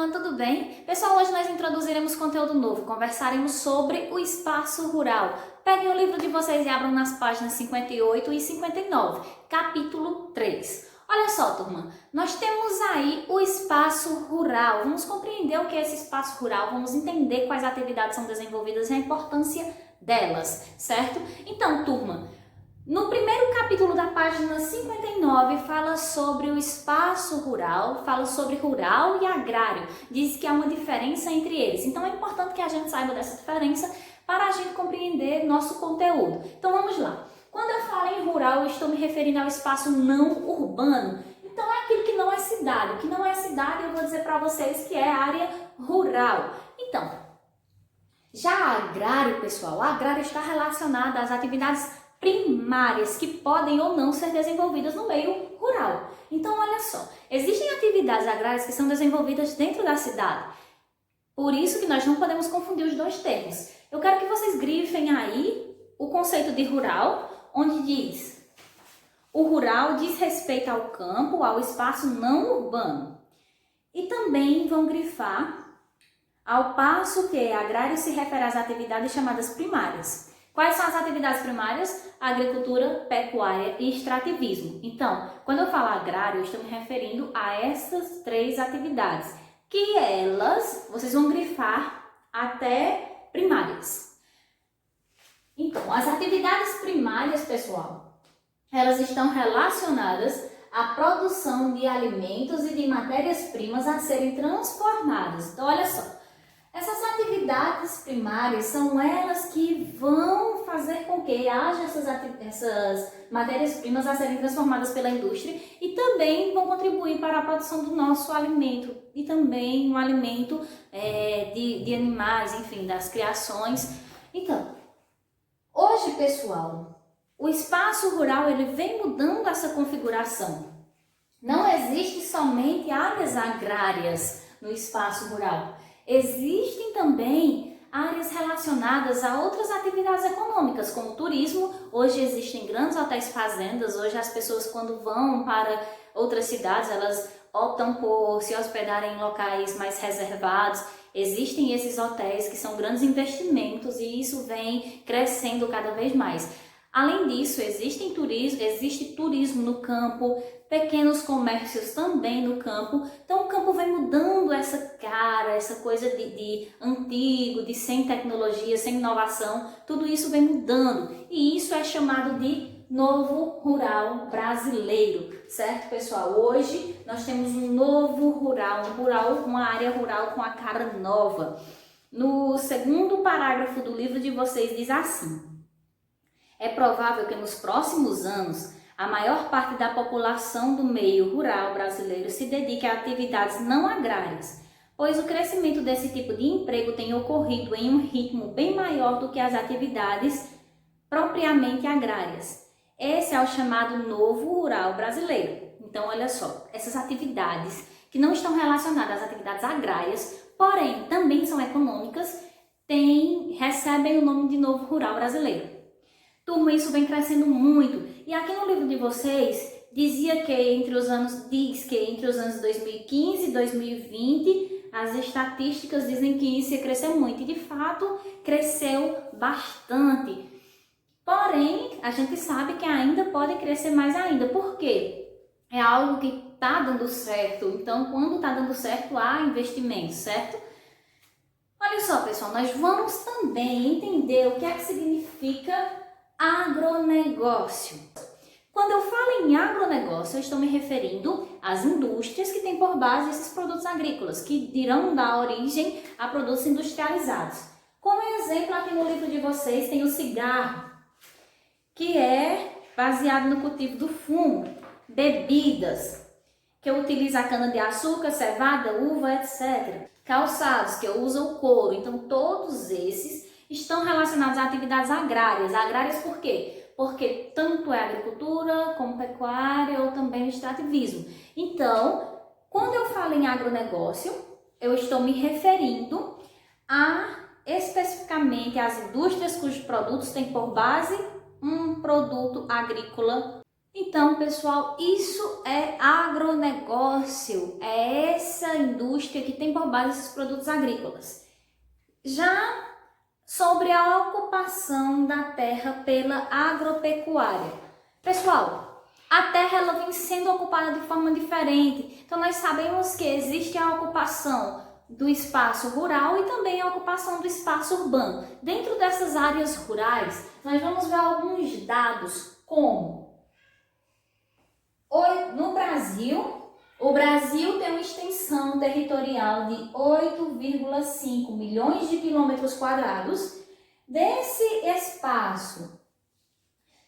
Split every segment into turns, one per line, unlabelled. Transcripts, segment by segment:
turma, tudo bem? Pessoal, hoje nós introduziremos conteúdo novo, conversaremos sobre o espaço rural. Peguem o livro de vocês e abram nas páginas 58 e 59, capítulo 3. Olha só, turma, nós temos aí o espaço rural. Vamos compreender o que é esse espaço rural, vamos entender quais atividades são desenvolvidas e a importância delas, certo? Então, turma, no primeiro capítulo da página 59 fala sobre o espaço rural, fala sobre rural e agrário, diz que há uma diferença entre eles. Então é importante que a gente saiba dessa diferença para a gente compreender nosso conteúdo. Então vamos lá. Quando eu falo em rural, eu estou me referindo ao espaço não urbano. Então é aquilo que não é cidade. O que não é cidade, eu vou dizer para vocês que é área rural. Então, já agrário, pessoal, agrário está relacionado às atividades primárias que podem ou não ser desenvolvidas no meio rural. Então, olha só, existem atividades agrárias que são desenvolvidas dentro da cidade. Por isso que nós não podemos confundir os dois termos. Eu quero que vocês grifem aí o conceito de rural, onde diz: o rural diz respeito ao campo, ao espaço não urbano. E também vão grifar ao passo que agrário se refere às atividades chamadas primárias. Quais são as atividades primárias? Agricultura, pecuária e extrativismo. Então, quando eu falo agrário, eu estou me referindo a essas três atividades, que elas, vocês vão grifar até primárias. Então, as atividades primárias, pessoal, elas estão relacionadas à produção de alimentos e de matérias-primas a serem transformadas. Então, olha só. Essas atividades primárias são elas que vão fazer com que haja essas matérias-primas a serem transformadas pela indústria e também vão contribuir para a produção do nosso alimento e também o alimento de animais, enfim, das criações. Então, hoje, pessoal, o espaço rural ele vem mudando essa configuração. Não existe somente áreas agrárias no espaço rural. Existem também áreas relacionadas a outras atividades econômicas, como turismo. Hoje existem grandes hotéis fazendas, hoje as pessoas quando vão para outras cidades, elas optam por se hospedarem em locais mais reservados. Existem esses hotéis que são grandes investimentos e isso vem crescendo cada vez mais. Além disso, existe turismo no campo, pequenos comércios também no campo. Então o campo vem mudando essa cara, essa coisa de antigo, de sem tecnologia, sem inovação. Tudo isso vem mudando e isso é chamado de novo rural brasileiro, certo, pessoal? Hoje nós temos um novo rural, uma área rural com a cara nova. No segundo parágrafo do livro de vocês diz assim: é provável que nos próximos anos a maior parte da população do meio rural brasileiro se dedique a atividades não agrárias, pois o crescimento desse tipo de emprego tem ocorrido em um ritmo bem maior do que as atividades propriamente agrárias. Esse é o chamado novo rural brasileiro. Então, olha só, essas atividades que não estão relacionadas às atividades agrárias, porém também são econômicas, recebem o nome de novo rural brasileiro. Turma, isso vem crescendo muito. E aqui no livro de vocês diz que entre os anos 2015 e 2020, as estatísticas dizem que isso ia crescer muito. E de fato, cresceu bastante. Porém, a gente sabe que ainda pode crescer mais ainda. Por quê? É algo que está dando certo. Então, quando está dando certo, há investimento, certo? Olha só, pessoal, nós vamos também entender o que é que significa agronegócio. Quando eu falo em agronegócio, eu estou me referindo às indústrias que têm por base esses produtos agrícolas, que irão dar origem a produtos industrializados. Como exemplo, aqui no livro de vocês tem o cigarro, que é baseado no cultivo do fumo, bebidas, que utiliza a cana-de-açúcar, cevada, uva, etc. Calçados, que usa o couro. Então, todos esses estão relacionados a atividades agrárias. Agrárias por quê? Porque tanto é agricultura como pecuária ou também o extrativismo. Então, quando eu falo em agronegócio, eu estou me referindo especificamente às indústrias cujos produtos têm por base um produto agrícola Então, pessoal, isso é agronegócio, é essa indústria que tem por base esses produtos agrícolas. Já sobre a ocupação da terra pela agropecuária. Pessoal, a terra ela vem sendo ocupada de forma diferente. Então, nós sabemos que existe a ocupação do espaço rural e também a ocupação do espaço urbano. Dentro dessas áreas rurais, nós vamos ver alguns dados como no Brasil, o Brasil tem uma extensão territorial de 8,5 milhões de quilômetros quadrados. Desse espaço,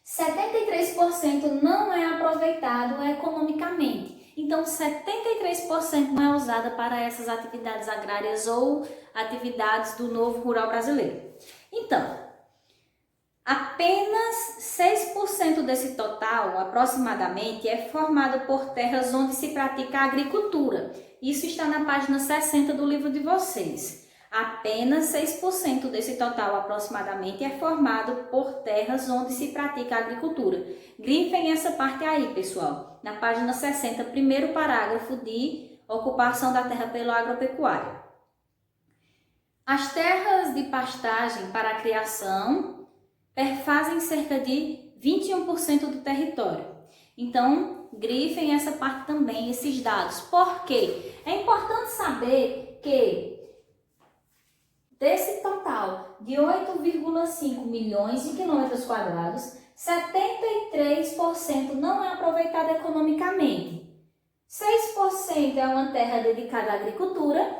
73% não é aproveitado economicamente. Então, 73% não é usada para essas atividades agrárias ou atividades do novo rural brasileiro. Então, apenas 6% desse total, aproximadamente, é formado por terras onde se pratica a agricultura. Isso está na página 60 do livro de vocês. Apenas 6% desse total, aproximadamente, é formado por terras onde se pratica a agricultura. Grifem essa parte aí, pessoal. Na página 60, primeiro parágrafo de ocupação da terra pelo agropecuário. As terras de pastagem para a criação perfazem cerca de 21% do território. Então, grifem essa parte também, esses dados. Por quê? É importante saber que desse total de 8,5 milhões de quilômetros quadrados, 73% não é aproveitado economicamente. 6% é uma terra dedicada à agricultura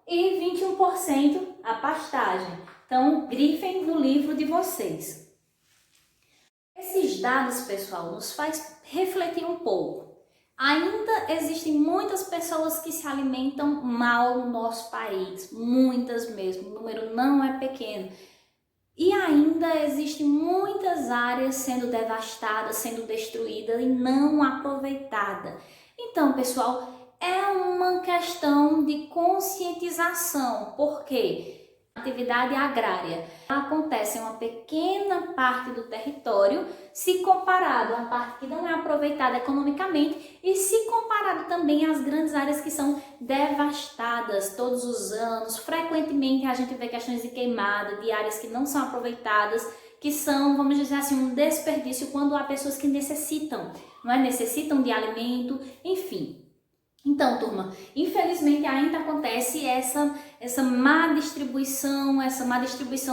e 21% à pastagem. Então, grifem no livro de vocês. Esses dados, pessoal, nos faz refletir um pouco. Ainda existem muitas pessoas que se alimentam mal no nosso país, muitas mesmo, o número não é pequeno. E ainda existem muitas áreas sendo devastadas, sendo destruídas e não aproveitadas. Então, pessoal, é uma questão de conscientização, porque a atividade agrária acontece em uma pequena parte do território, se comparado à parte que não é aproveitada economicamente e se comparado também às grandes áreas que são devastadas todos os anos. Frequentemente a gente vê questões de queimada, de áreas que não são aproveitadas, que são, vamos dizer assim, um desperdício quando há pessoas que necessitam, não é? Necessitam de alimento, enfim. Então, turma, infelizmente ainda acontece essa má distribuição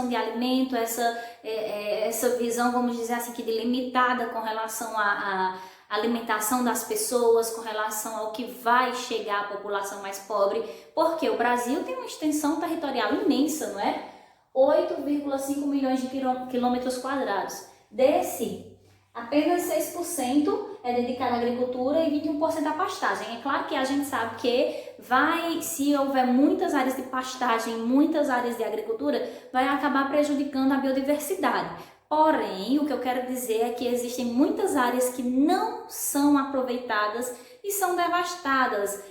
de alimento, essa visão, vamos dizer assim, que limitada com relação à alimentação das pessoas, com relação ao que vai chegar à população mais pobre, porque o Brasil tem uma extensão territorial imensa, não é? 8,5 milhões de quilômetros quadrados. Desse, apenas 6% é dedicado à agricultura e 21% à pastagem. É claro que a gente sabe que se houver muitas áreas de pastagem, muitas áreas de agricultura, vai acabar prejudicando a biodiversidade. Porém, o que eu quero dizer é que existem muitas áreas que não são aproveitadas e são devastadas.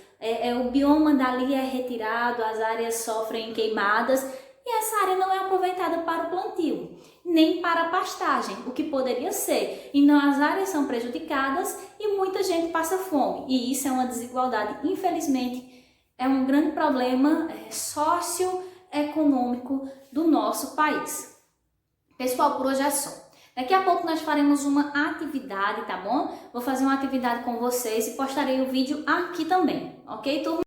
O bioma dali é retirado, as áreas sofrem queimadas e essa área não é aproveitada para o plantio, nem para a pastagem, o que poderia ser. Então as áreas são prejudicadas e muita gente passa fome. E isso é uma desigualdade, infelizmente, é um grande problema socioeconômico do nosso país. Pessoal, por hoje é só. Daqui a pouco nós faremos uma atividade, tá bom? Vou fazer uma atividade com vocês e postarei o vídeo aqui também, ok, turma?